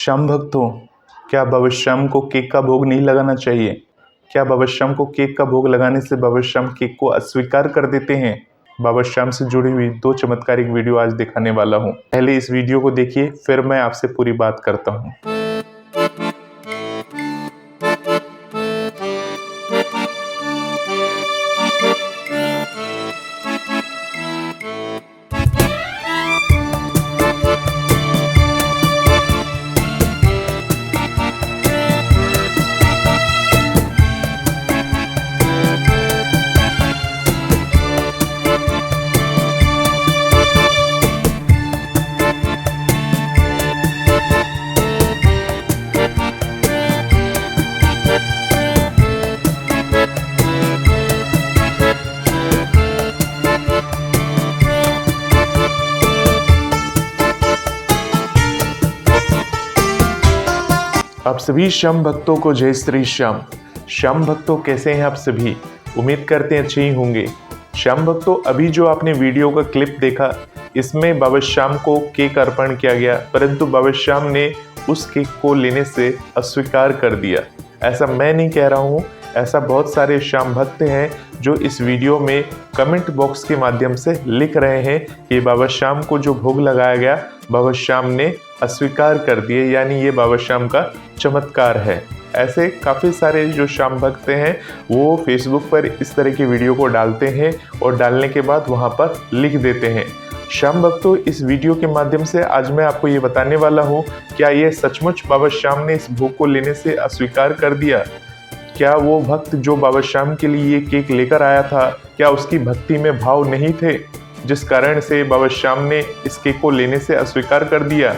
श्याम भक्तों, क्या बाबा श्याम को केक का भोग नहीं लगाना चाहिए? क्या बाबा श्याम को केक का भोग लगाने से बाबा श्याम केक को अस्वीकार कर देते हैं? बाबा श्याम से जुड़ी हुई 2 चमत्कारिक वीडियो आज दिखाने वाला हूं। पहले इस वीडियो को देखिए, फिर मैं आपसे पूरी बात करता हूं। आप सभी श्याम भक्तों को जय श्री श्याम। श्याम भक्तों, कैसे हैं आप सभी? उम्मीद करते हैं अच्छे ही होंगे। श्याम भक्तों, अभी जो आपने वीडियो का क्लिप देखा, इसमें बाबा श्याम को केक अर्पण किया गया, परंतु बाबा श्याम ने उस केक को लेने से अस्वीकार कर दिया। ऐसा मैं नहीं कह रहा हूँ, ऐसा बहुत सारे श्याम भक्त हैं जो इस वीडियो में कमेंट बॉक्स के माध्यम से लिख रहे हैं कि बाबा श्याम को जो भोग लगाया गया, बाबा श्याम ने अस्वीकार कर दिए, यानी ये बाबा श्याम का चमत्कार है। ऐसे काफ़ी सारे जो श्याम भक्त हैं वो फेसबुक पर इस तरह की वीडियो को डालते हैं और डालने के बाद वहाँ पर लिख देते हैं। श्याम भक्तों, इस वीडियो के माध्यम से आज मैं आपको ये बताने वाला हूँ, क्या ये सचमुच बाबा श्याम ने इस भोग को लेने से अस्वीकार कर दिया? क्या वो भक्त जो बाबा श्याम के लिए ये केक लेकर आया था, क्या उसकी भक्ति में भाव नहीं थे, जिस कारण से बाबा श्याम ने इस केक को लेने से अस्वीकार कर दिया?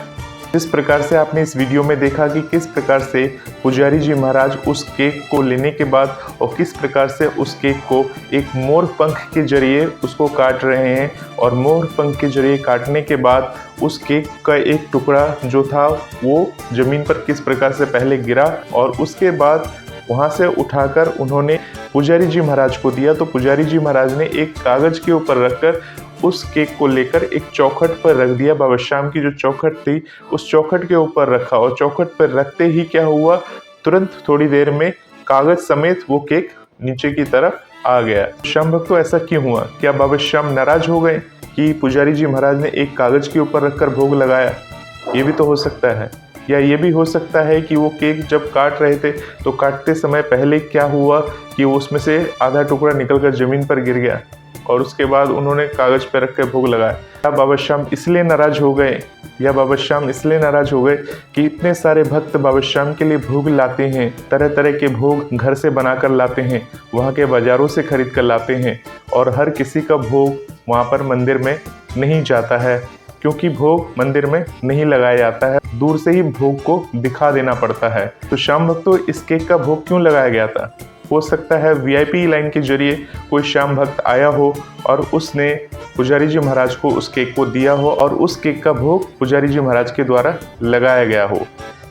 जिस प्रकार से आपने इस वीडियो में देखा कि किस प्रकार से पुजारी जी महाराज उस केक को लेने के बाद और किस प्रकार से उस केक को एक मोर पंख के जरिए उसको काट रहे हैं, और मोर पंख के जरिए काटने के बाद उस केक का एक टुकड़ा जो था वो जमीन पर किस प्रकार से पहले गिरा और उसके बाद वहाँ से उठाकर उन्होंने पुजारी जी महाराज को दिया। तो पुजारी जी महाराज ने एक कागज के ऊपर रखकर उस केक को लेकर एक चौखट पर रख दिया। बाबा श्याम की जो चौखट थी उस चौखट के ऊपर रखा, और चौखट पर रखते ही क्या हुआ, तुरंत थोड़ी देर में कागज समेत वो केक नीचे की तरफ आ गया। श्याम भक्तों, ऐसा क्यों हुआ? क्या बाबा श्याम नाराज हो गए कि पुजारी जी महाराज ने एक कागज के ऊपर रखकर भोग लगाया? ये भी तो हो सकता है। या ये भी हो सकता है कि वो केक जब काट रहे थे तो काटते समय पहले क्या हुआ कि उसमें से आधा टुकड़ा निकलकर जमीन पर गिर गया और उसके बाद उन्होंने कागज पर रख कर भोग लगाया। या बाबा श्याम इसलिए नाराज हो गए, या बाबा श्याम इसलिए नाराज हो गए कि इतने सारे भक्त बाबा श्याम के लिए भोग लाते हैं, तरह तरह के भोग घर से बनाकर लाते हैं, वहाँ के बाजारों से खरीद कर लाते हैं, और हर किसी का भोग वहाँ पर मंदिर में नहीं जाता है, क्योंकि भोग मंदिर में नहीं लगाया जाता है, दूर से ही भोग को दिखा देना पड़ता है। तो श्याम भक्तों, इस केक का भोग क्यों लगाया गया था? हो सकता है वीआईपी लाइन के जरिए कोई श्याम भक्त आया हो और उसने पुजारी जी महाराज को उस केक को दिया हो और उस केक का भोग पुजारी जी महाराज के द्वारा लगाया गया हो।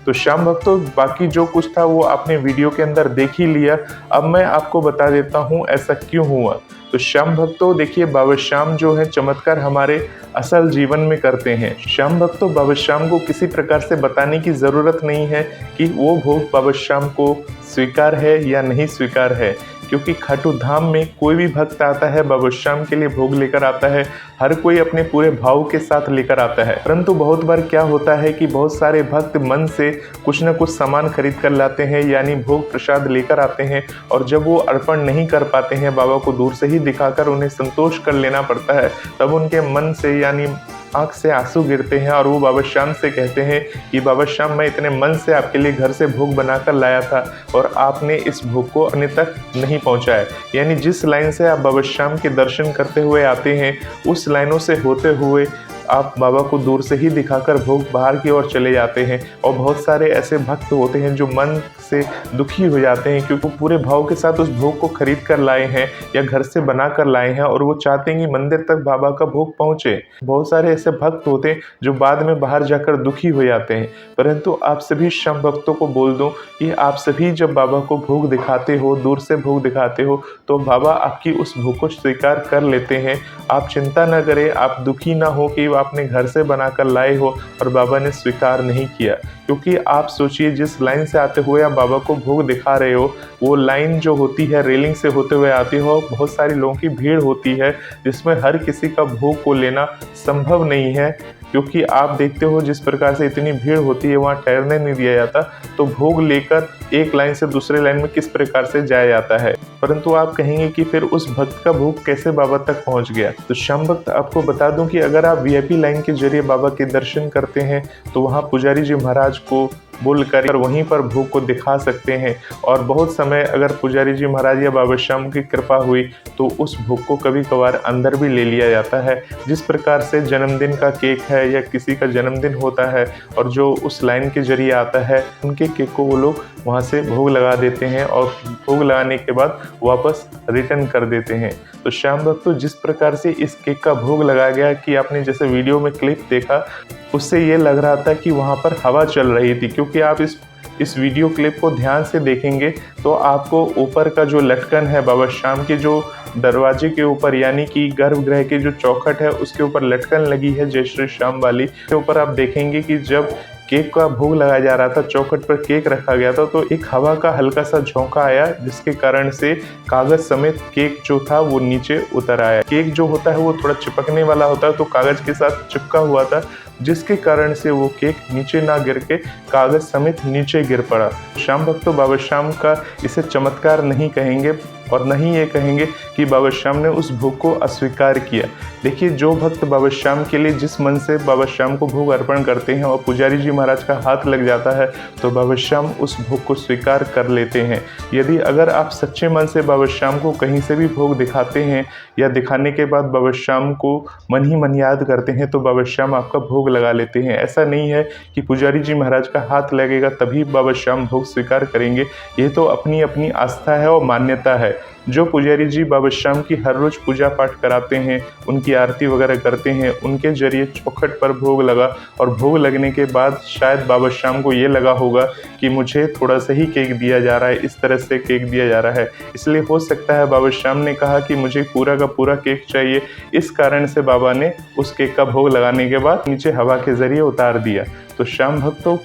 तो श्याम भक्तों, बाकी जो कुछ था वो आपने वीडियो के अंदर देख ही लिया। अब मैं आपको बता देता हूँ ऐसा क्यों हुआ। तो श्याम भक्तों, देखिए, बाबा श्याम जो है चमत्कार हमारे असल जीवन में करते हैं। श्याम भक्तों, बाबा श्याम को किसी प्रकार से बताने की ज़रूरत नहीं है कि वो भोग बाबा श्याम को स्वीकार है या नहीं स्वीकार है, क्योंकि खाटू धाम में कोई भी भक्त आता है बाबा श्याम के लिए भोग लेकर आता है, हर कोई अपने पूरे भाव के साथ लेकर आता है। परंतु बहुत बार क्या होता है कि बहुत सारे भक्त मन से कुछ न कुछ सामान खरीद कर लाते हैं, यानी भोग प्रसाद लेकर आते हैं, और जब वो अर्पण नहीं कर पाते हैं, बाबा को दूर से ही दिखाकर उन्हें संतोष कर लेना पड़ता है, तब उनके मन से यानी आंख से आंसू गिरते हैं और वो बाबा श्याम से कहते हैं कि बाबा श्याम, मैं इतने मन से आपके लिए घर से भोग बनाकर लाया था और आपने इस भोग को अपने तक नहीं पहुंचाया। यानी जिस लाइन से आप बाबा श्याम के दर्शन करते हुए आते हैं, उस लाइनों से होते हुए आप बाबा को दूर से ही दिखाकर भोग बाहर की ओर चले जाते हैं। और बहुत सारे ऐसे भक्त होते हैं जो मन से दुखी हो जाते हैं, क्योंकि वो पूरे भाव के साथ उस भोग को खरीद कर लाए हैं या घर से बना कर लाए हैं, और वो चाहते हैं कि मंदिर तक बाबा का भोग पहुँचे। बहुत सारे ऐसे भक्त होते हैं जो बाद में बाहर जाकर दुखी हो जाते हैं। परंतु आप सभी श्याम भक्तों को बोल दूं कि आप सभी जब बाबा को भोग दिखाते हो, दूर से भोग दिखाते हो, तो बाबा आपकी उस भोग को स्वीकार कर लेते हैं। आप चिंता न करें, आप दुखी ना हो कि आपने घर से बनाकर लाए हो और बाबा ने स्वीकार नहीं किया। क्योंकि आप सोचिए, जिस लाइन से आते हुए आप बाबा को भोग दिखा रहे हो, वो लाइन जो होती है रेलिंग से होते हुए आती हो, बहुत सारी लोगों की भीड़ होती है, जिसमें हर किसी का भोग को लेना संभव नहीं है। क्योंकि आप देखते हो जिस प्रकार से इतनी भीड़ होती है, वहाँ ठहरने नहीं दिया जाता, तो भोग लेकर एक लाइन से दूसरे लाइन में किस प्रकार से जाया जाता है। परंतु आप कहेंगे कि फिर उस भक्त का भोग कैसे बाबा तक पहुंच गया। तो श्याम भक्त आपको बता दूं कि अगर आप वीआईपी लाइन के जरिए बाबा के दर्शन करते हैं तो वहाँ पुजारी जी महाराज को बोलकर वहीं पर भोग को दिखा सकते हैं। और बहुत समय अगर पुजारी जी महाराज या बाबा श्याम की कृपा हुई तो उस भोग को कभी कभार अंदर भी ले लिया जाता है। जिस प्रकार से जन्मदिन का केक है या किसी का जन्मदिन होता है और जो उस लाइन के जरिए आता है, उनके केक को वो लोग वहाँ से भोग लगा देते हैं और भोग लगाने के बाद वापस रिटर्न कर देते हैं। तो श्याम भक्तों, जिस प्रकार से इस केक का भोग लगाया गया कि आपने जैसे वीडियो में क्लिप देखा, उससे ये लग रहा था कि वहाँ पर हवा चल रही थी। क्योंकि आप इस वीडियो क्लिप को ध्यान से देखेंगे तो आपको ऊपर का जो लटकन है बाबा श्याम के जो दरवाजे के ऊपर, यानी कि गर्भगृह के जो चौखट है उसके ऊपर लटकन लगी है जय श्री श्याम वाली, के ऊपर आप देखेंगे कि जब केक का भोग लगाया जा रहा था, चौखट पर केक रखा गया था, तो एक हवा का हल्का सा झोंका आया, जिसके कारण से कागज समेत केक जो था वो नीचे उतर आया। केक जो होता है वो थोड़ा चिपकने वाला होता है, तो कागज के साथ चिपका हुआ था, जिसके कारण से वो केक नीचे ना गिर के कागज समेत नीचे गिर पड़ा। श्याम भक्तों, बाबा श्याम का इसे चमत्कार नहीं कहेंगे और नहीं ये कहेंगे कि बाबा श्याम ने उस भोग को अस्वीकार किया। देखिए, जो भक्त बाबा श्याम के लिए जिस मन से बाबा श्याम को भोग अर्पण करते हैं और पुजारी जी महाराज का हाथ लग जाता है तो बाबा श्याम उस भोग को स्वीकार कर लेते हैं। यदि अगर आप सच्चे मन से बाबा श्याम को कहीं से भी भोग दिखाते हैं या दिखाने के बाद बाबा श्याम को मन ही मन याद करते हैं तो बाबा श्याम आपका भोग लगा लेते हैं। ऐसा नहीं है कि पुजारी जी महाराज का हाथ लगेगा तभी बाबा श्याम भोग स्वीकार करेंगे। ये तो अपनी अपनी आस्था है और मान्यता है। जो पुजारी जी बाबा श्याम की हर रोज पूजा पाठ कराते हैं, उनकी आरती वगैरह करते हैं, उनके जरिए चौखट पर भोग लगा और भोग लगने के बाद शायद बाबा श्याम को ये लगा होगा कि मुझे थोड़ा सा ही केक दिया जा रहा है, इस तरह से केक दिया जा रहा है, इसलिए हो सकता है बाबा श्याम ने कहा कि मुझे पूरा का पूरा केक चाहिए। इस कारण से बाबा ने उस केक का भोग लगाने के बाद नीचे हवा के जरिए उतार दिया। तो श्याम भक्तों,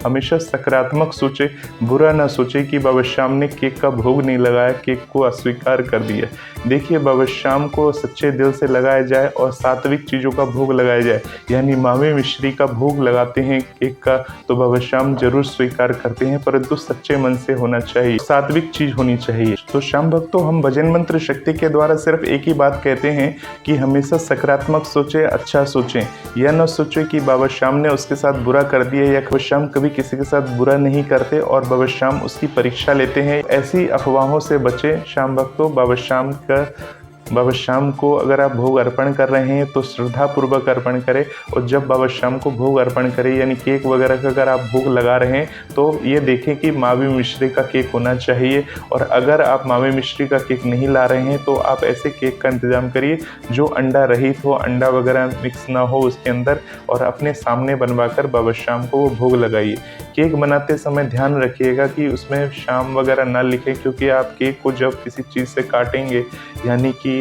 हमेशा सकारात्मक सोचे, बुरा ना सोचे कि बाबा श्याम ने केक का भोग नहीं लगाया, केक को अस्वीकार कर दिया। देखिए, बाबा श्याम को सच्चे दिल से लगाया जाए और सात्विक चीज़ों का भोग लगाया जाए, यानी मावे मिश्री का भोग लगाते हैं केक का, तो बाबा श्याम जरूर स्वीकार करते हैं, परंतु सच्चे मन से होना चाहिए, सात्विक चीज़ होनी चाहिए। तो श्याम भक्तों, हम भजन मंत्र शक्ति के द्वारा सिर्फ एक ही बात कहते हैं कि हमेशा सकारात्मक सोचें, अच्छा सोचें। यह न सोचें कि बाबा श्याम ने उसके साथ बुरा कर दिया, या बाबा श्याम कभी किसी के साथ बुरा नहीं करते और बाबा श्याम उसकी परीक्षा लेते हैं। ऐसी अफवाहों से बचें श्याम भक्तों। बाबा श्याम को अगर आप भोग अर्पण कर रहे हैं तो श्रद्धापूर्वक अर्पण करें, और जब बाबा श्याम को भोग अर्पण करें, यानी केक वगैरह का अगर आप भोग लगा रहे हैं तो ये देखें कि मावे मिश्री का केक होना चाहिए। और अगर आप मावे मिश्री का केक नहीं ला रहे हैं तो आप ऐसे केक का इंतज़ाम करिए जो अंडा रहित हो, अंडा वगैरह मिक्स ना हो उसके अंदर, और अपने सामने बनवाकर बाबा श्याम को वो भोग लगाइए। केक बनाते समय ध्यान रखिएगा कि उसमें श्याम वगैरह ना लिखे, क्योंकि आप केक को जब किसी चीज़ से काटेंगे, यानी कि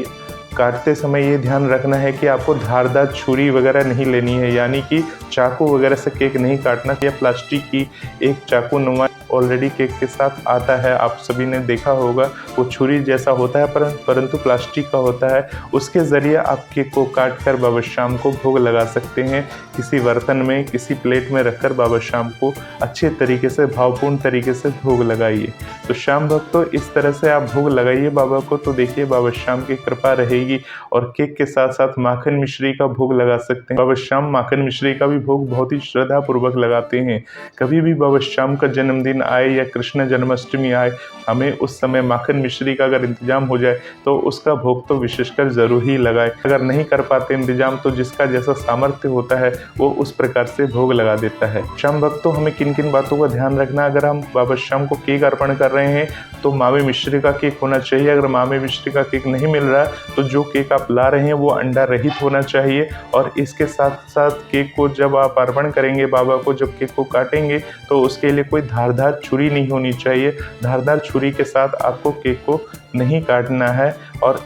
काटते समय ये ध्यान रखना है कि आपको धारदार छुरी वगैरह नहीं लेनी है, यानी कि चाकू वगैरह से केक नहीं काटना। या प्लास्टिक की एक चाकू नुमा ऑलरेडी केक के साथ आता है, आप सभी ने देखा होगा, वो छुरी जैसा होता है परंतु प्लास्टिक का होता है। उसके ज़रिए आप केक को काट कर बाबा श्याम को भोग लगा सकते हैं। किसी बर्तन में, किसी प्लेट में रखकर बाबा श्याम को अच्छे तरीके से, भावपूर्ण तरीके से भोग लगाइए। तो श्याम भक्तों, इस तरह से आप भोग लगाइए बाबा को, तो देखिए बाबा श्याम की कृपा रहेगी। और केक के साथ साथ माखन मिश्री का भोग लगा सकते हैं। बाबा श्याम माखन मिश्री का भी भोग बहुत ही श्रद्धा पूर्वक लगाते हैं। कभी भी बाबा श्याम का जन्मदिन आए या कृष्ण जन्माष्टमी आए, हमें उस समय माखन मिश्री का अगर इंतजाम हो जाए तो उसका भोग तो विशेषकर जरूर ही लगाए। अगर नहीं कर पाते इंतजाम तो जिसका जैसा सामर्थ्य होता है वो उस प्रकार से भोग लगा देता है। श्याम भक्तों, हमें किन किन बातों का ध्यान रखना। अगर हम बाबा श्याम को केक अर्पण कर रहे हैं तो मावे मिश्री का केक होना चाहिए। अगर मावे मिश्री का केक नहीं मिल रहा तो जो केक आप ला रहे हैं वो अंडा रहित होना चाहिए। और इसके साथ साथ केक को जब आप अर्पण करेंगे बाबा को, जब केक को काटेंगे तो उसके लिए कोई धारदार छुरी नहीं होनी चाहिए। धारदार छुरी के साथ आपको केक को नहीं काटना है। और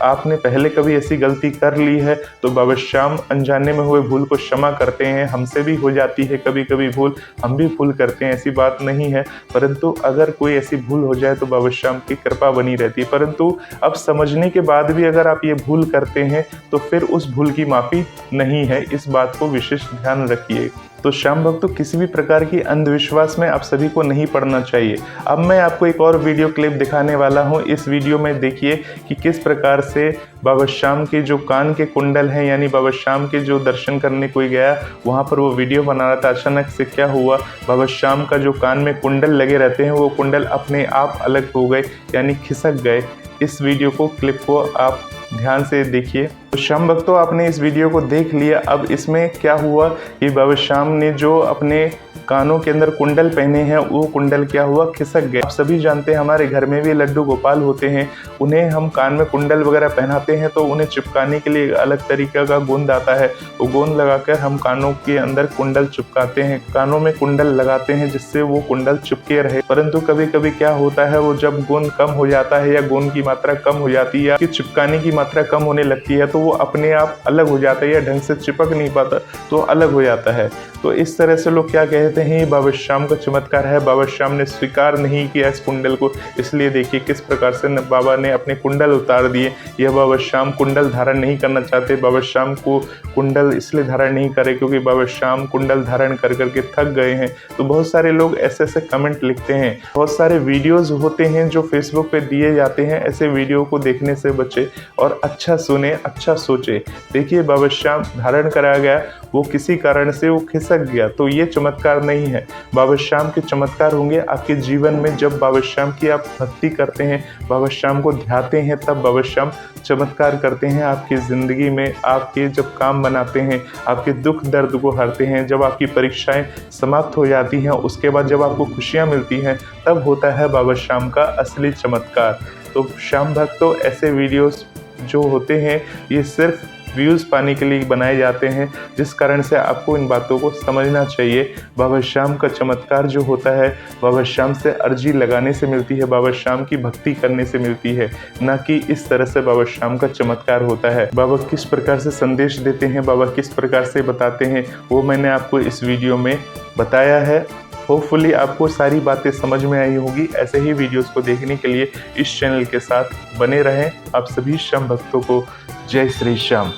आपने पहले कभी ऐसी गलती कर ली है तो बाबा श्याम अनजाने में हुए भूल को क्षमा करते हैं। हमसे भी हो जाती है कभी कभी भूल, हम भी भूल करते हैं, ऐसी बात नहीं है। परंतु अगर कोई ऐसी भूल हो जाए तो बाबा श्याम की कृपा बनी रहती है। परंतु अब समझने के बाद भी अगर आप ये भूल करते हैं तो फिर उस भूल की माफ़ी नहीं है, इस बात को विशेष ध्यान रखिए। तो श्याम भक्तों, किसी भी प्रकार की अंधविश्वास में आप सभी को नहीं पड़ना चाहिए। अब मैं आपको एक और वीडियो क्लिप दिखाने वाला हूं। इस वीडियो में देखिए कि किस प्रकार से बाबा श्याम के जो कान के कुंडल हैं, यानी बाबा श्याम के जो दर्शन करने कोई गया वहां पर वो वीडियो बना रहा था, अचानक से क्या हुआ, बाबा श्याम का जो कान में कुंडल लगे रहते हैं वो कुंडल अपने आप अलग हो गए, यानी खिसक गए। इस वीडियो को क्लिप को आप ध्यान से देखिए। तो श्याम भक्तों, आपने इस वीडियो को देख लिया। अब इसमें क्या हुआ कि बाबा श्याम ने जो अपने कानों के अंदर कुंडल पहने हैं वो कुंडल क्या हुआ, खिसक गए। आप सभी जानते हैं हमारे घर में भी लड्डू गोपाल होते हैं, उन्हें हम कान में कुंडल वगैरह पहनाते हैं तो उन्हें चिपकाने के लिए अलग तरीके का गोंद आता है, वो गोंद लगाकर हम कानों के अंदर कुंडल चिपकाते हैं, कानों में कुंडल लगाते हैं जिससे वो कुंडल चिपके रहे। परंतु कभी कभी क्या होता है, वो जब गोंद कम हो जाता है या गोंद की मात्रा कम हो जाती है या चिपकाने की मात्रा कम होने लगती है तो वो अपने आप अलग हो जाता है या ढंग से चिपक नहीं पाता तो अलग हो जाता है। तो इस तरह से लोग क्या कहते हैं, ये बाबा श्याम का चमत्कार है, बाबा श्याम ने स्वीकार नहीं किया इस कुंडल को, इसलिए देखिए किस प्रकार से बाबा ने अपने कुंडल उतार दिए। यह बाबा श्याम कुंडल धारण नहीं करना चाहते, बाबा श्याम को कुंडल इसलिए धारण नहीं करे क्योंकि बाबा श्याम कुंडल धारण कर करके थक गए हैं। तो बहुत सारे लोग ऐसे ऐसे कमेंट लिखते हैं। बहुत सारे वीडियोज होते हैं जो फेसबुक पे दिए जाते हैं, ऐसे वीडियो को देखने से बचे और अच्छा सुने, अच्छा सोचे। देखिए बाबा श्याम धारण करा गया, वो किसी कारण से वो खिसक गया, तो ये चमत्कार नहीं है। बाबा श्याम के चमत्कार होंगे आपके जीवन में जब बाबा श्याम की आप भक्ति करते हैं, बाबा श्याम को ध्याते हैं, तब बाबा श्याम चमत्कार करते हैं आपकी ज़िंदगी में। आपके जब काम बनाते हैं, आपके दुख दर्द को हरते हैं, जब आपकी परीक्षाएं समाप्त हो जाती हैं, उसके बाद जब आपको खुशियां मिलती हैं, तब होता है बाबा श्याम का असली चमत्कार। तो श्याम भक्तों, ऐसे वीडियोस जो होते हैं ये सिर्फ व्यूज़ पाने के लिए बनाए जाते हैं, जिस कारण से आपको इन बातों को समझना चाहिए। बाबा श्याम का चमत्कार जो होता है बाबा श्याम से अर्जी लगाने से मिलती है, बाबा श्याम की भक्ति करने से मिलती है, ना कि इस तरह से बाबा श्याम का चमत्कार होता है। बाबा किस प्रकार से संदेश देते हैं, बाबा किस प्रकार से बताते हैं, वो मैंने आपको इस वीडियो में बताया है। होपफुली आपको सारी बातें समझ में आई होगी। ऐसे ही वीडियोस को देखने के लिए इस चैनल के साथ बने रहें। आप सभी श्याम भक्तों को जय श्री श्याम।